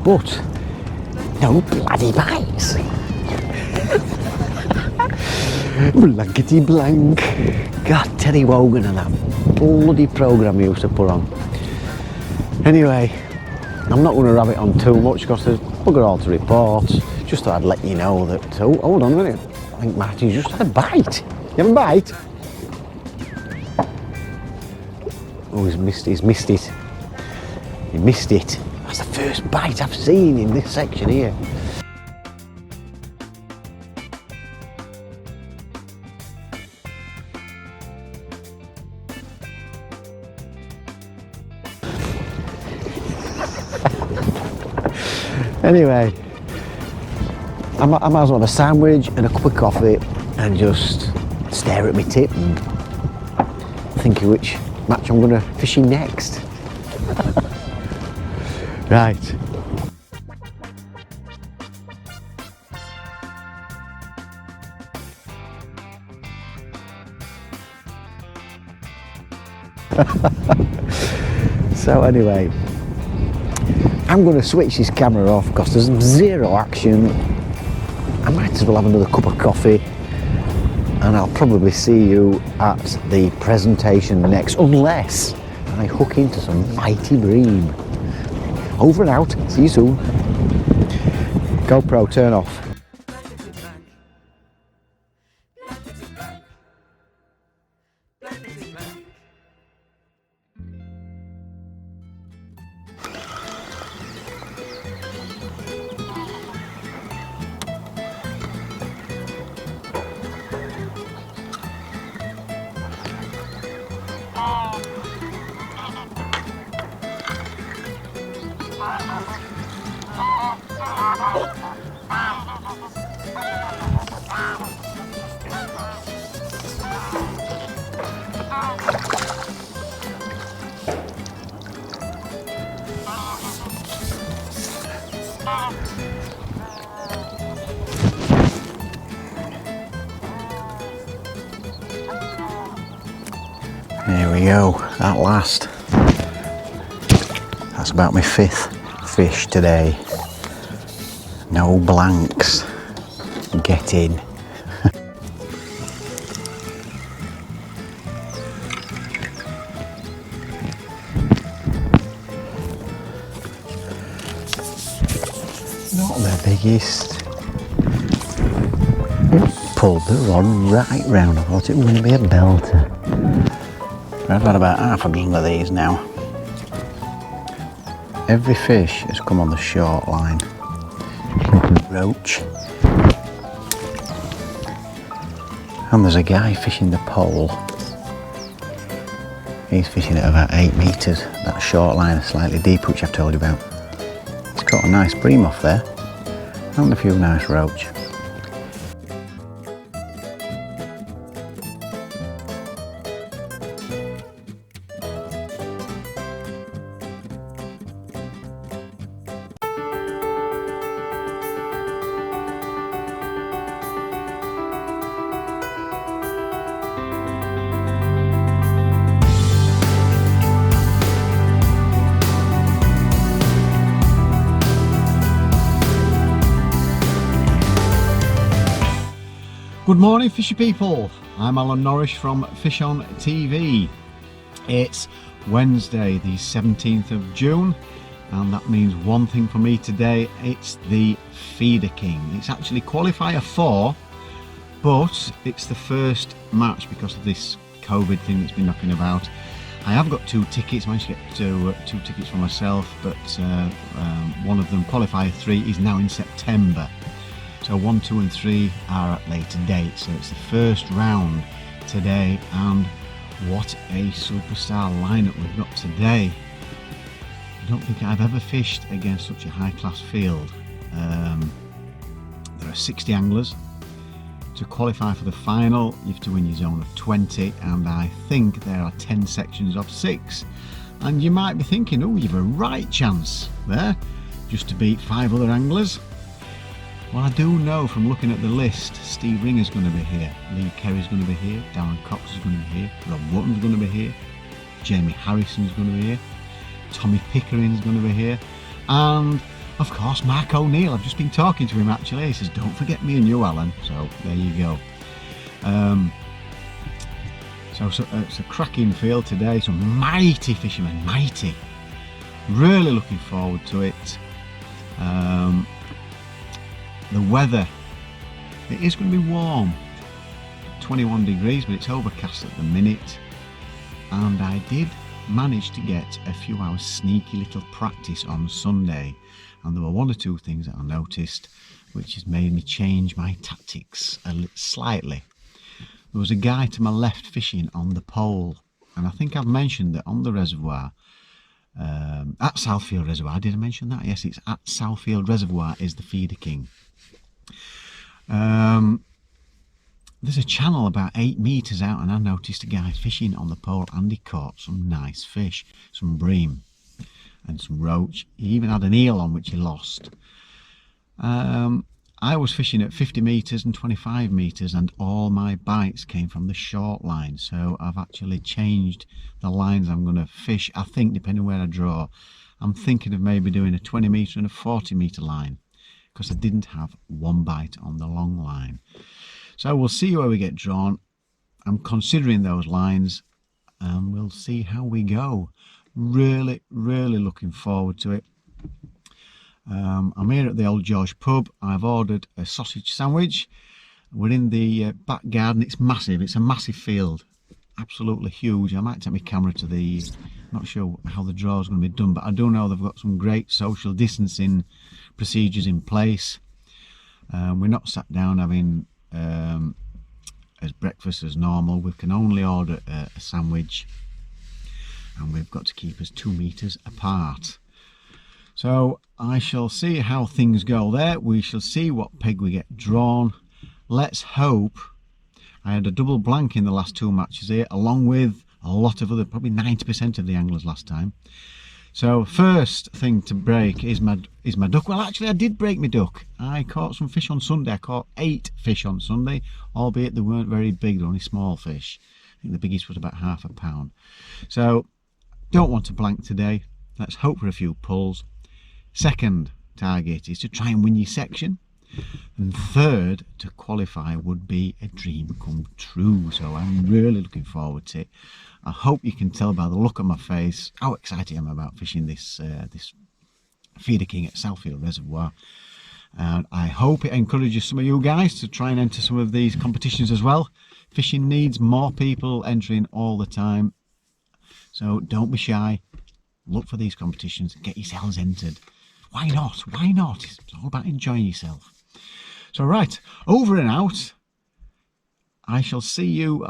But no bloody bites. Blankety blank. God, Teddy Wogan and that bloody programme he used to put on. Anyway, I'm not going to rab it on too much because there's bugger all to report. Just thought I'd let you know that. Oh, hold on a minute. I think Martin's just had a bite. You have a bite? Oh, he's missed it. He missed it. That's the first bite I've seen in this section here. Anyway, I might as well have a sandwich and a cup of coffee and just stare at my tip and think of which match I'm going to fish in next. Right. So anyway, I'm going to switch this camera off because there's zero action. I might as well have another cup of coffee and I'll probably see you at the presentation next, unless I hook into some mighty bream. Over and out, see you soon. GoPro, turn off. There we go, at last. That's about my 5th fish today. No blanks. Get in. Not the biggest. Pulled the rod right round. I thought it was going to be a belter. I've had about half a dozen of these now. Every fish has come on the short line. Roach. And there's a guy fishing the pole. He's fishing at about 8 metres. That short line is slightly deeper, which I've told you about. He's got a nice bream off there. And a few nice roach. Good morning, fishy people. I'm Alan Nosh from FishOn TV. It's Wednesday the 17th of June and that means one thing for me today. It's the Feeder King. It's actually Qualifier 4, but it's the first match because of this COVID thing that's been knocking about. I have got 2 tickets, managed to get two tickets for myself, but one of them, Qualifier 3, is now in September. So 1, 2 and 3 are at later dates. So it's the first round today, and what a superstar lineup we've got today. I don't think I've ever fished against such a high class field. There are 60 anglers. To qualify for the final, you have to win your zone of 20, and I think there are 10 sections of 6. And you might be thinking, oh, you've a right chance there just to beat 5 other anglers. Well, I do know from looking at the list, Steve Ringer's going to be here, Lee Kerry's going to be here, Darren Cox is going to be here, Rob Wotton's going to be here, Jamie Harrison's going to be here, Tommy Pickering's going to be here, and of course Mark O'Neill. I've just been talking to him actually. He says, don't forget me and you, Alan. So there you go. So it's a cracking field today. Some mighty fishermen, mighty. Really looking forward to it. The weather, it is going to be warm, 21 degrees, but it's overcast at the minute. And I did manage to get a few hours sneaky little practice on Sunday, and there were one or two things that I noticed which has made me change my tactics slightly. There was a guy to my left fishing on the pole, and I think I've mentioned that on the reservoir, at Southfield Reservoir. Did I mention that? Yes, it's at Southfield Reservoir is the feeder king. There's a channel about 8 meters out, and I noticed a guy fishing on the pole, and he caught some nice fish, some bream and some roach. He even had an eel on which he lost. I was fishing at 50 meters and 25 meters, and all my bites came from the short line. So I've actually changed the lines I'm going to fish. I think depending where I draw, I'm thinking of maybe doing a 20 meter and a 40 meter line, because I didn't have one bite on the long line. So we'll see where we get drawn. I'm considering those lines, and we'll see how we go. Really looking forward to it. I'm here at the Old George pub. I've ordered a sausage sandwich. We're in the back garden. It's massive. It's a massive field, absolutely huge. I might take my camera to the, not sure how the draw is going to be done, but I do know they've got some great social distancing procedures in place. We're not sat down having as breakfast as normal. We can only order a sandwich, and we've got to keep us 2 meters apart. So I shall see how things go there. We shall see what peg we get drawn. Let's hope. I had a double blank in the last 2 matches here, along with a lot of other, probably 90% of the anglers last time. So first thing to break is my duck. Well, actually I did break my duck. I caught some fish on Sunday. I caught 8 fish on Sunday, albeit they weren't very big, they're only small fish. I think the biggest was about ½ pound. So don't want to blank today. Let's hope for a few pulls. Second target is to try and win your section, and third, to qualify would be a dream come true. So I'm really looking forward to it. I hope you can tell by the look on my face how excited I am about fishing this this feeder king at Southfield Reservoir, and I hope it encourages some of you guys to try and enter some of these competitions as well. Fishing needs more people entering all the time, so don't be shy. Look for these competitions, get yourselves entered. Why not? Why not? It's all about enjoying yourself. So right, over and out. I shall see you.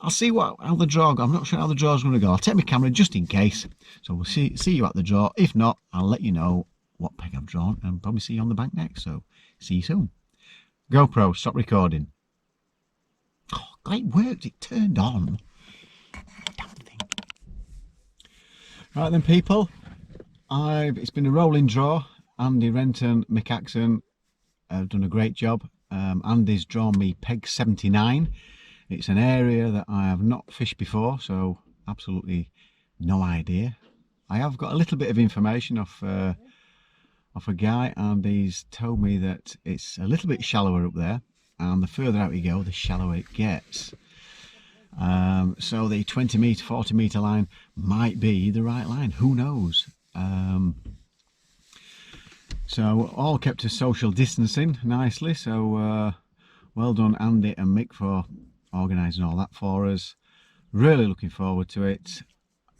I'll see how the draw goes. I'm not sure how the draw is going to go. I'll take my camera just in case. So we'll see you at the draw. If not, I'll let you know what peg I've drawn, and probably see you on the bank next. So see you soon. GoPro, stop recording. Oh, it worked. It turned on. Damn thing. Right then, people. It's been a rolling draw. Andy Renton, Mick Axon have done a great job. Andy's drawn me peg 79. It's an area that I have not fished before, so absolutely no idea. I have got a little bit of information off a guy, and he's told me that it's a little bit shallower up there, and the further out you go, the shallower it gets. So the 20 metre, 40 metre line might be the right line. Who knows? So all kept to social distancing nicely. So well done, Andy and Mick, for organising all that for us. Really looking forward to it.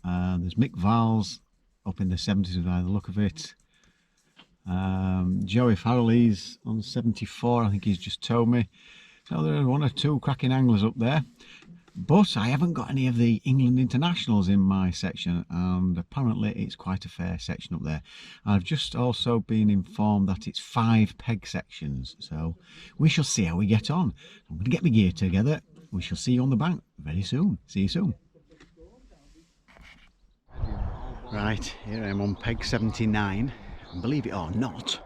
There's Mick Val's up in the 70s by the look of it. Joey Farrell, he's on 74, I think he's just told me. So there are 1 or 2 cracking anglers up there. But I haven't got any of the England internationals in my section, and apparently it's quite a fair section up there. I've just also been informed that it's 5 peg sections, so we shall see how we get on. I'm going to get my gear together. We shall see you on the bank very soon. See you soon. Right, here I am on peg 79, and believe it or not,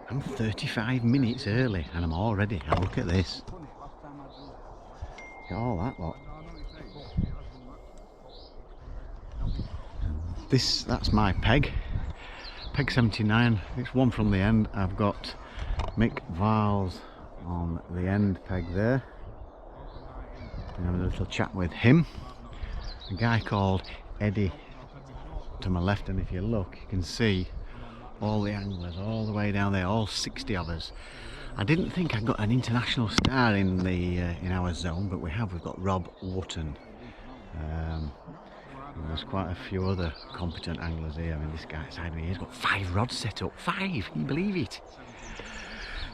I'm 35 minutes early and I'm all ready. Now look at this. Look at all that lot. That's my peg 79. It's one from the end. I've got Mick Val's on the end peg there. I'm having a little chat with him. A guy called Eddie to my left, and if you look you can see all the anglers all the way down there, all 60 of us. I didn't think I got an international star in the in our zone, but we've got Rob Wotton. And there's quite a few other competent anglers here. I mean, this guy beside me, he's got 5 rods set up. 5, can you believe it?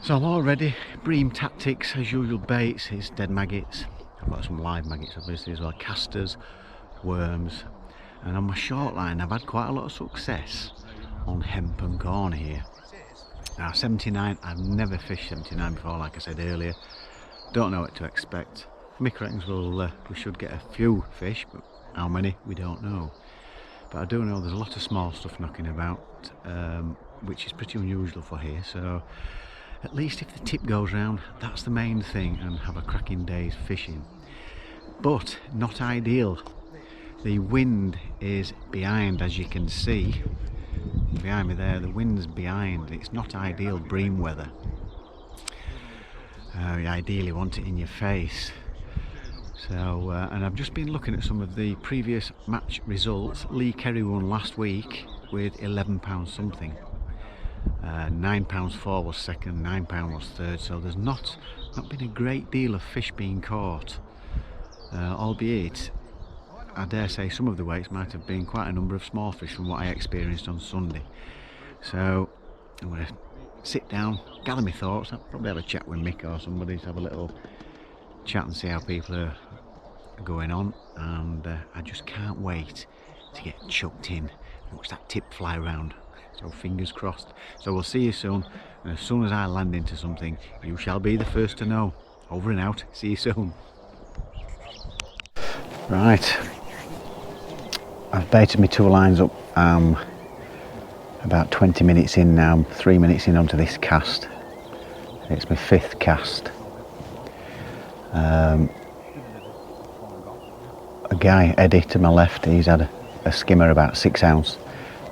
So I'm all ready. Bream tactics as usual, baits, it's dead maggots. I've got some live maggots obviously as well, casters, worms, and on my short line I've had quite a lot of success on hemp and corn here. Now 79, I've never fished 79 before, like I said earlier. Don't know what to expect. Mick reckons we should get a few fish, but how many we don't know. But I do know there's a lot of small stuff knocking about, which is pretty unusual for here. So at least if the tip goes round, that's the main thing, and have a cracking day's fishing. But not ideal. The wind is behind, as you can see. Behind me there, the wind's behind. It's not ideal bream weather. You ideally want it in your face. So, and I've just been looking at some of the previous match results. Lee Kerry won last week with £11 something. £9.4 was second, £9 was third. So there's not been a great deal of fish being caught, albeit I dare say some of the weights might have been quite a number of small fish from what I experienced on Sunday. So I'm going to sit down, gather my thoughts. I'll probably have a chat with Mick or somebody to have a little chat and see how people are going on. And I just can't wait to get chucked in and watch that tip fly around. So fingers crossed. So we'll see you soon, and as soon as I land into something, you shall be the first to know. Over and out. See you soon. Right, I've baited my 2 lines up. About 20 minutes in now, I'm 3 minutes in onto this cast. It's my 5th cast. A guy, Eddie, to my left, he's had a skimmer about 6 ounce.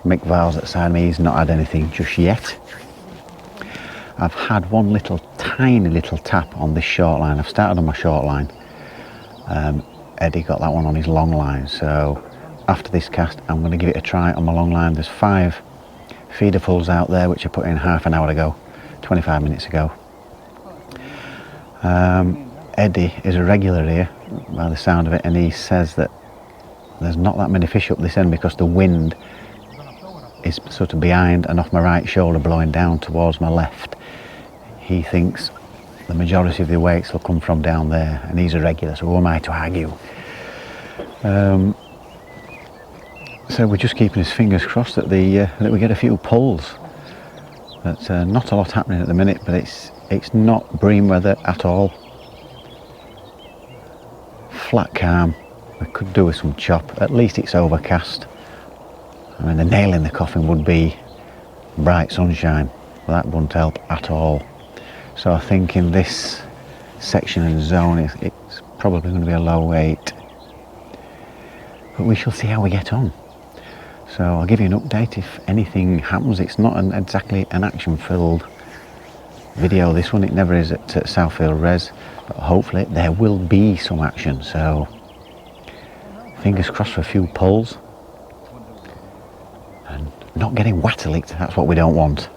Mick Val's at the side of me, he's not had anything just yet. I've had one tiny little tap on this short line. I've started on my short line. Eddie got that one on his long line, so after this cast I'm going to give it a try on my long line. There's 5 feeder fulls out there which I put in half an hour ago, 25 minutes ago. Eddie is a regular here by the sound of it, and he says that there's not that many fish up this end because the wind is sort of behind and off my right shoulder blowing down towards my left. He thinks the majority of the weights will come from down there, and he's a regular, so who am I to argue? So we're just keeping his fingers crossed that that we get a few pulls. But not a lot happening at the minute, but it's not bream weather at all. Flat calm. We could do with some chop. At least it's overcast. I mean, the nail in the coffin would be bright sunshine, but that wouldn't help at all. So I think in this section and zone it's probably going to be a low 8, but we shall see how we get on. So I'll give you an update if anything happens. It's not exactly an action filled video, this one. It never is at Southfield Res, but hopefully there will be some action. So fingers crossed for a few pulls and not getting water-licked. That's what we don't want.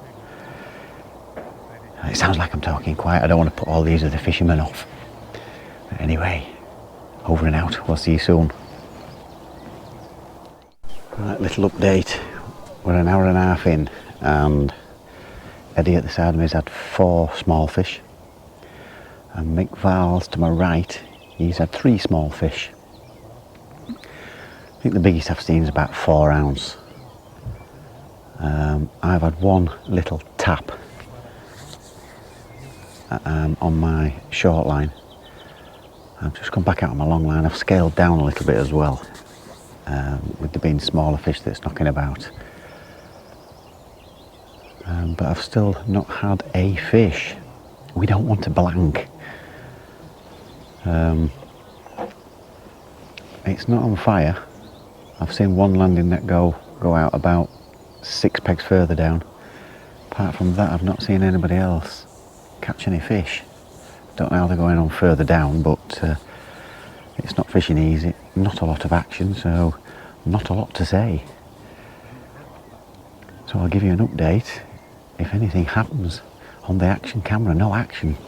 It sounds like I'm talking quiet. I don't want to put all these other fishermen off. But anyway, over and out. We'll see you soon. Right, little update. We're an hour and a half in, and Eddie at the side of me has had 4 small fish, and Mick Val's to my right, he's had 3 small fish. I think the biggest I've seen is about 4 ounce. I've had one little tap on my short line. I've just come back out on my long line. I've scaled down a little bit as well, with there being smaller fish that's knocking about. But I've still not had a fish. We don't want to blank. It's not on fire. I've seen one landing net go go out about 6 pegs further down. Apart from that, I've not seen anybody else catch any fish. Don't know how they're going on further down, but it's not fishing easy. Not a lot of action, so not a lot to say. So I'll give you an update if anything happens on the action camera. No action.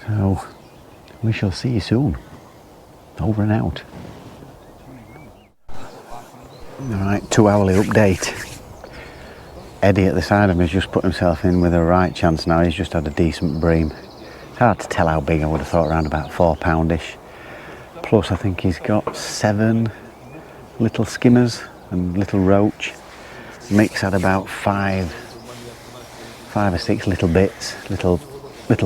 So we shall see you soon. Over and out. Alright, 2 hourly update. Eddie at the side of me has just put himself in with a right chance now. He's just had a decent bream. It's hard to tell how big. I would have thought around about 4 poundish. Plus I think he's got 7 little skimmers and little roach. Mick's had about 5 or 6 little bits, little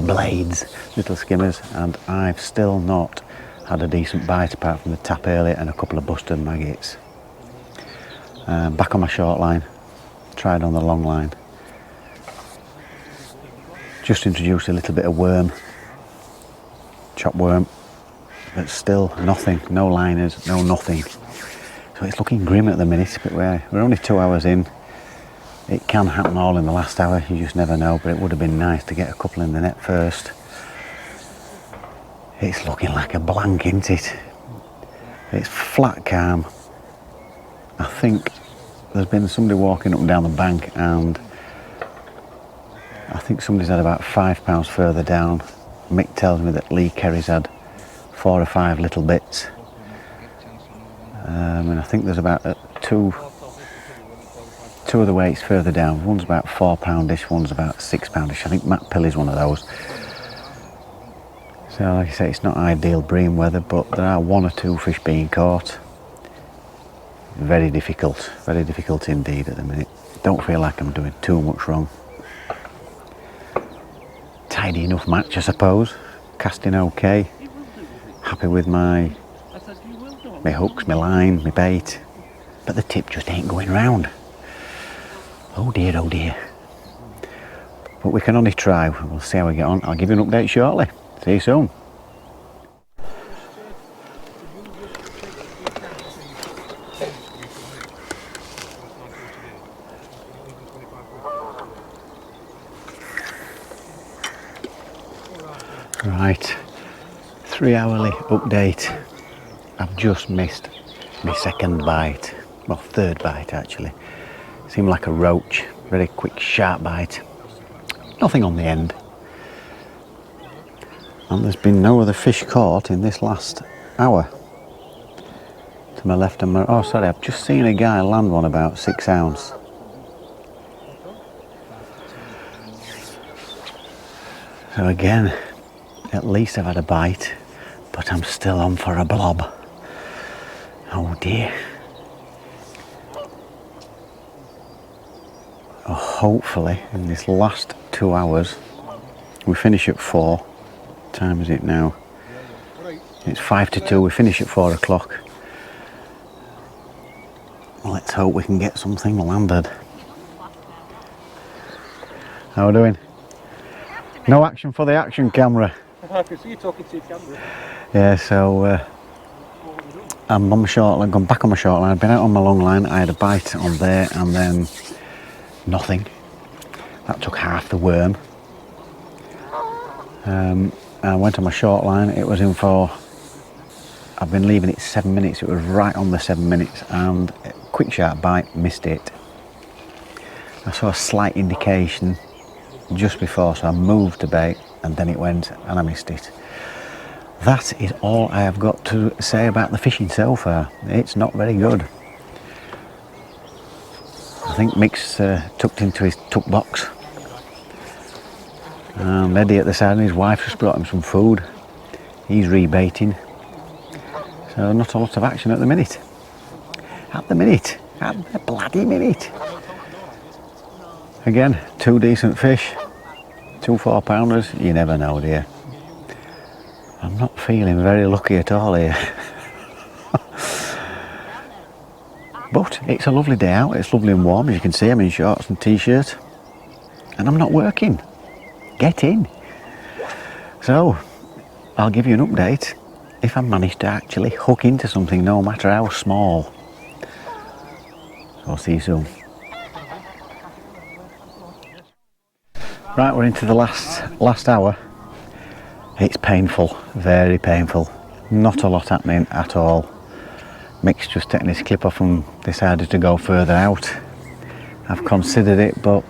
blades, little skimmers, and I've still not had a decent bite apart from the tap earlier and a couple of busted maggots. Back on my short line, tried on the long line. Just introduced a little bit of worm, chop worm, but still nothing, no liners, no nothing. So it's looking grim at the minute, but we're only 2 hours in. It can happen all in the last hour, you just never know, but it would have been nice to get a couple in the net first. It's looking like a blank, isn't it? It's flat calm. I think there's been somebody walking up and down the bank, and I think somebody's had about 5 pounds further down. Mick tells me that Lee Kerry's had 4 or 5 little bits. And I think there's about two of the weights further down. One's about 4 poundish, one's about 6 poundish. I think Matt Pilly's one of those. So like I say, it's not ideal bream weather, but there are 1 or 2 fish being caught. Very difficult indeed at the minute. Don't feel like I'm doing too much wrong. Tidy enough match, I suppose. Casting okay. Happy with my hooks, my line, my bait. But the tip just ain't going round. Oh dear, oh dear. But we can only try. We'll see how we get on. I'll give you an update shortly. See you soon. Right, 3 hourly update. I've just missed my second bite. Well, third bite actually. Seemed like a roach. Very quick, sharp bite. Nothing on the end. And there's been no other fish caught in this last hour. To my left and my... Oh, sorry, I've just seen a guy land one about 6 ounce. So again, at least I've had a bite, but I'm still on for a blob. Oh dear. Oh, hopefully, in this last 2 hours, we finish at 4. What time is it now? It's 5 to 2, we finish at 4 o'clock. Let's hope we can get something landed. How are we doing? No action for the action camera. I can see you talking to your camera. Yeah, so I'm on my short line, gone back on my short line. I've been out on my long line. I had a bite on there and then nothing. That took half the worm. I went on my short line. It was in for... I've been leaving it 7 minutes. It was right on the 7 minutes and quick sharp bite, missed it. I saw a slight indication just before, so I moved the bait and then it went and I missed it. That is all I have got to say about the fishing so far. It's not very good. I think Mick's tucked into his tuck box. And Eddie at the side, and his wife just brought him some food. He's rebaiting. So not a lot of action at the minute. At the bloody minute. Again, 2 decent fish. 2 4-pounders, you never know, dear. I'm not feeling very lucky at all here. But it's a lovely day out, it's lovely and warm, as you can see. I'm in shorts and t-shirt. And I'm not working. Get in. So, I'll give you an update if I manage to actually hook into something, no matter how small. So I'll see you soon. Right, we're into the last hour. It's painful, very painful. Not a lot happening at all. Mick's just taking his clip off and decided to go further out. I've considered it, but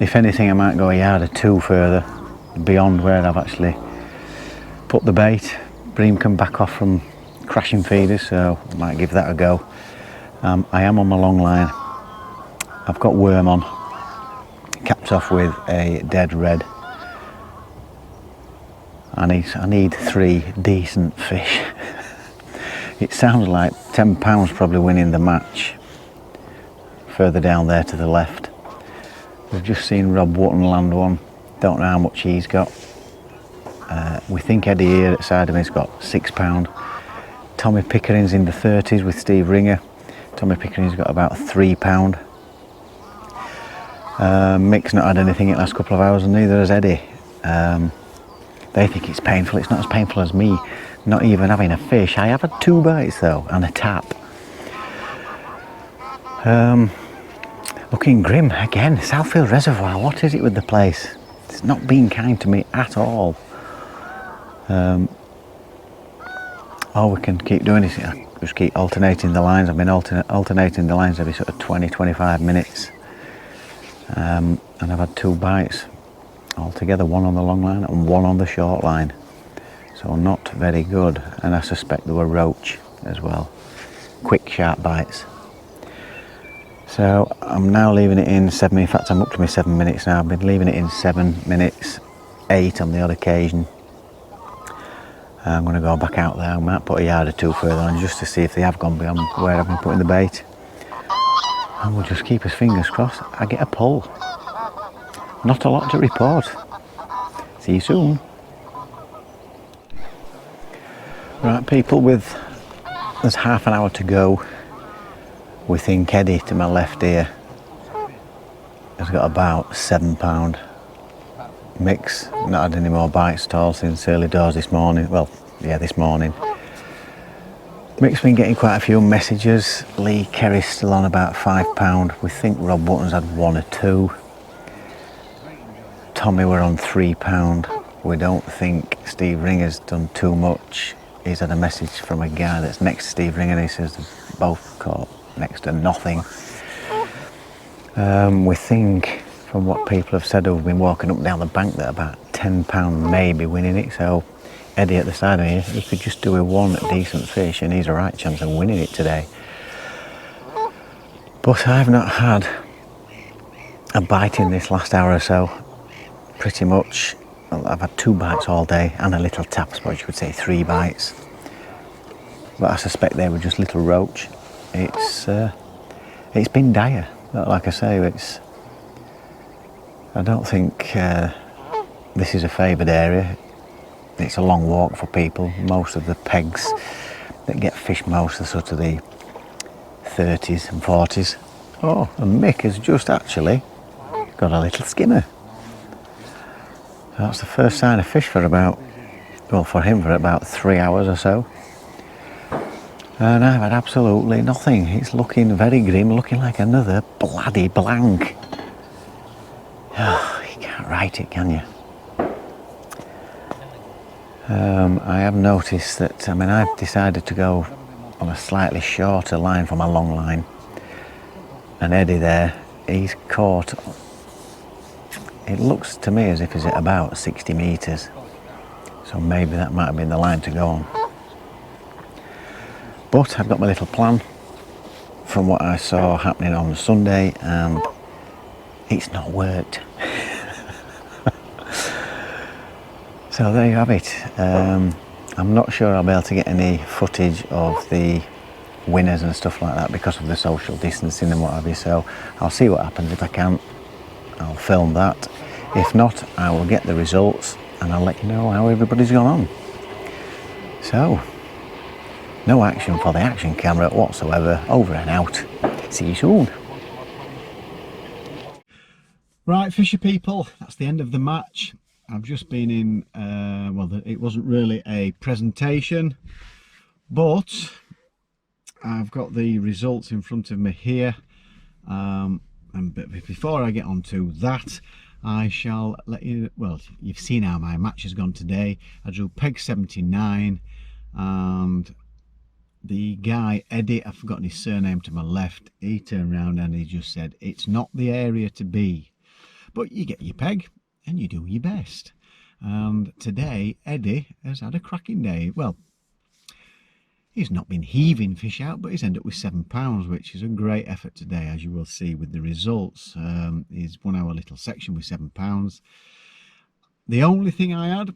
if anything I might go a yard or two further beyond where I've actually put the bait. Bream can back off from crashing feeders, so I might give that a go. I am on my long line. I've got worm on, capped off with a dead red. I need 3 decent fish. It sounds like £10 probably winning the match. Further down there to the left. We've just seen Rob Wotton land one. Don't know how much he's got. We think Eddie here at the side of me's got £6. Tommy Pickering's in the 30s with Steve Ringer. Tommy Pickering's got about £3. Mick's not had anything in the last couple of hours, and neither has Eddie. They think it's painful. It's not as painful as me not even having a fish. I have had 2 bites though and a tap. Looking grim again. Southfield Reservoir, what is it with the place? It's not been kind to me at all. All we can keep doing is just keep alternating the lines. I've been alternating the lines every sort of 20-25 minutes. And I've had 2 bites altogether, 1 on the long line and 1 on the short line. So not very good, and I suspect there were roach as well. Quick sharp bites. So I'm now leaving it in 7, in fact I'm up to my 7 minutes now. I've been leaving it in 7 minutes, 8 on the odd occasion. I'm going to go back out there. I might put a yard or 2 further on just to see if they have gone beyond where I've been putting the bait. And we'll just keep his fingers crossed I get a pull. Not a lot to report. See you soon. Right people, there's half an hour to go. We think Eddie to my left here has got about £7. Mick's not had any more bites at all since early doors this morning. Well, yeah, this morning. Mick's been getting quite a few messages. Lee Kerry's still on about £5. We think Rob Wotton's had 1 or 2. Tommy were on £3. We don't think Steve Ringer's done too much. He's had a message from a guy that's next to Steve Ringer and he says they've both caught next to nothing. We think from what people have said who've been walking up and down the bank that about £10 may be winning it. So Eddie at the side of me, he could just do with 1 decent fish and he's a right chance of winning it today. But I've not had a bite in this last hour or so. Pretty much. I've had 2 bites all day and a little tap, I suppose you could say 3 bites. But I suspect they were just little roach. It's been dire. Like I say, I don't think this is a favoured area. It's a long walk for people. Most of the pegs that get fished most are sort of the 30s and 40s. Oh, and Mick has just actually got a little skimmer. That's the first sign of fish for about, well, for him for about 3 hours or so. And I've had absolutely nothing. It's looking very grim, looking like another bloody blank. Oh, you can't write it, can you? I have noticed that, I've decided to go on a slightly shorter line from my long line. And Eddie there, he's caught, it looks to me as if he's at about 60 metres. So maybe that might have been the line to go on. But I've got my little plan from what I saw happening on Sunday and it's not worked. So there you have it. I'm not sure I'll be able to get any footage of the winners and stuff like that because of the social distancing and what have you. So I'll see what happens. If I can, I'll film that. If not, I will get the results and I'll let you know how everybody's gone on. So, no action for the action camera whatsoever. Over and out. See you soon. Right, fisher people, that's the end of the match. I've just been in, well, it wasn't really a presentation, but I've got the results in front of me here, and before I get on to that, I shall let you, well, you've seen how my match has gone today. I drew peg 79, and the guy Eddie, I've forgotten his surname, to my left, he turned around and he just said it's not the area to be, but you get your peg and you do your best. And today Eddie has had a cracking day. Well, he's not been heaving fish out, but he's ended up with £7, which is a great effort today, as you will see with the results. He's won our little section with £7. The only thing I had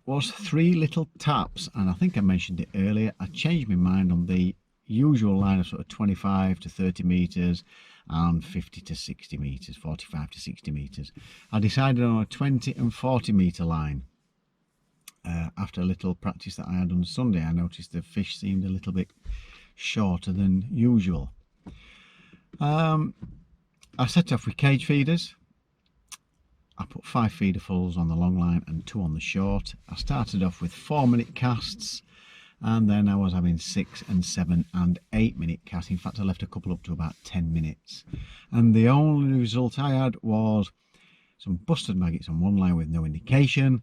was 3 little taps, and I think I mentioned it earlier. I changed my mind on the usual line of sort of 25 to 30 metres and 50 to 60 metres, 45 to 60 metres. I decided on a 20 and 40 metre line. After a little practice that I had on Sunday, I noticed the fish seemed a little bit shorter than usual. I set off with cage feeders. I put 5 feederfuls on the long line and 2 on the short. I started off with 4-minute casts, and then I was having 6 and 7 and 8-minute casts. In fact, I left a couple up to about 10 minutes. And the only result I had was some busted maggots on one line with no indication,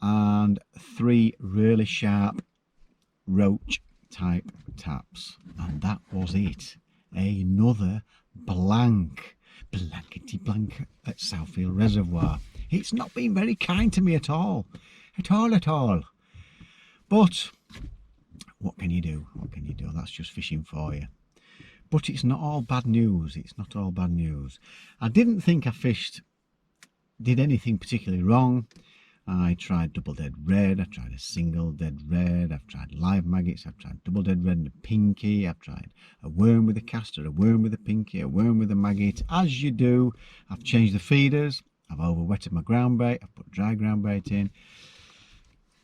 and 3 really sharp roach type taps, and that was it. Another blankety blank at Southfield Reservoir. It's not been very kind to me at all. But what can you do? What can you do? That's just fishing for you. But it's not all bad news. It's not all bad news. I didn't think I did anything particularly wrong. I tried double dead red, I tried a single dead red, I've tried live maggots, I've tried double dead red and a pinky, I've tried a worm with a caster, a worm with a pinky, a worm with a maggot, as you do. I've changed the feeders, I've overwetted my ground bait, I've put dry ground bait in.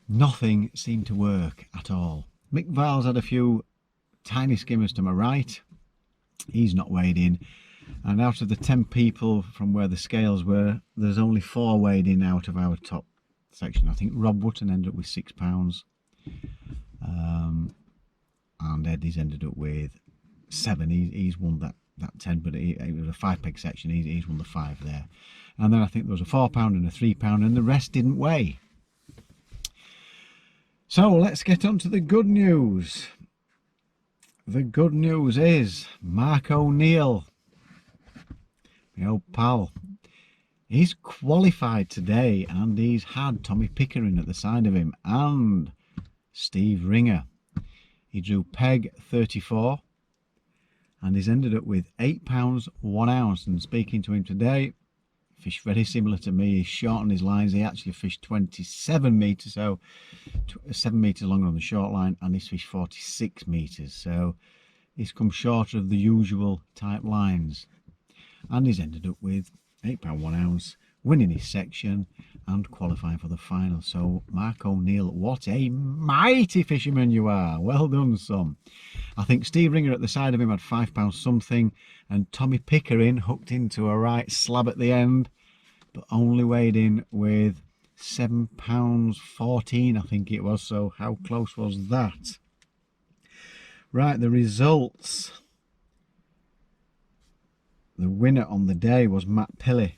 Nothing seemed to work at all. Mick Viles had a few tiny skimmers to my right. He's not weighed in. And out of the 10 people from where the scales were, there's only 4 weighed in out of our top section. I think Rob Wotton ended up with £6, and Eddie's ended up with 7. He's won that 10, but it was a 5 peg section. He's won the 5 there. And then I think there was a £4 and a £3, and the rest didn't weigh. So let's get on to the good news. The good news is Mark O'Neill, my old pal, he's qualified today, and he's had Tommy Pickering at the side of him and Steve Ringer. He drew peg 34 and he's ended up with £8 1 ounce. And speaking to him today, fished very similar to me. He's shortened his lines. He actually fished 27 metres, so 7 metres longer on the short line, and he's fished 46 metres, so he's come short of the usual type lines, and he's ended up with £8 1 ounce, winning his section and qualifying for the final. So Mark O'Neill, what a mighty fisherman you are. Well done, son. I think Steve Ringer at the side of him had £5 something, and Tommy Pickering hooked into a right slab at the end, but only weighed in with £7.14, I think it was. So how close was that? Right, the results. The winner on the day was Matt Pilley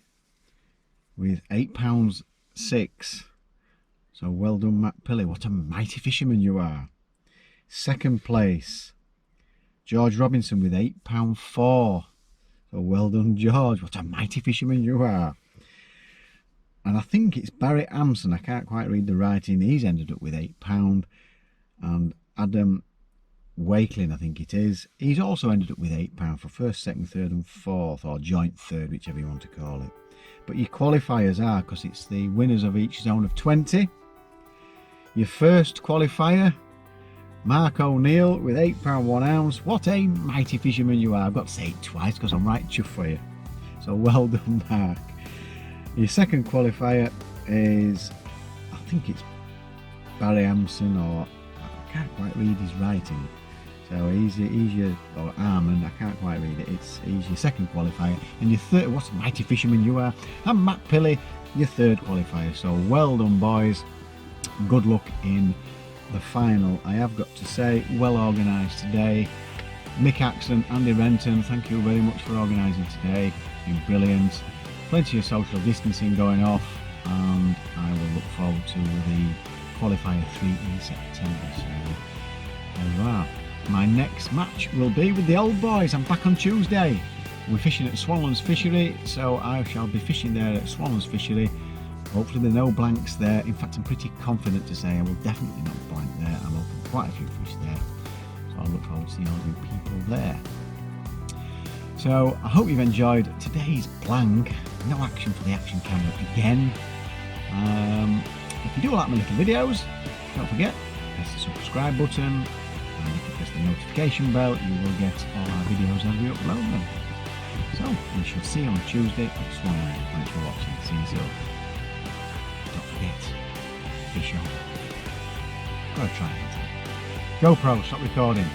with £8.06. So well done, Matt Pilley. What a mighty fisherman you are. Second place, George Robinson with £8.04. So well done, George. What a mighty fisherman you are. And I think it's Barry Amson, I can't quite read the writing, he's ended up with £8. And Adam Wakelin, I think it is, he's also ended up with £8 for first, second, third and fourth, or joint third, whichever you want to call it. But your qualifiers are, because it's the winners of each zone of 20. Your first qualifier, Mark O'Neill with £8 1 ounce. What a mighty fisherman you are. I've got to say it twice because I'm right chuffed for you. So well done, Mark. Your second qualifier is, I think it's Barry Amson, or I can't quite read his writing. So he's your, or Armand, I can't quite read it. He's your second qualifier. And your third, what a mighty fisherman you are. And Matt Pilley, your third qualifier. So well done, boys. Good luck in the final. I have got to say, well organised today. Mick Axton, Andy Renton, thank you very much for organising today. It's been brilliant. Plenty of social distancing going off, and I will look forward to the Qualifier 3 in September. So there you are. My next match will be with the old boys. I'm back on Tuesday. We're fishing at Swanlands Fishery, so I shall be fishing there at Swanlands Fishery. Hopefully there are no blanks there. In fact, I'm pretty confident to say I will definitely not blank there. I'm open quite a few fish there, so I look forward to seeing all you people there. So I hope you've enjoyed today's blank. No action for the action camera again. If you do like my little videos, don't forget, press the subscribe button, and if you press the notification bell, you will get all our videos as we upload them. So we shall see you on Tuesday at Swanland. Thanks for watching. See you soon. Don't forget, fish on. Gotta try it. GoPro, stop recording.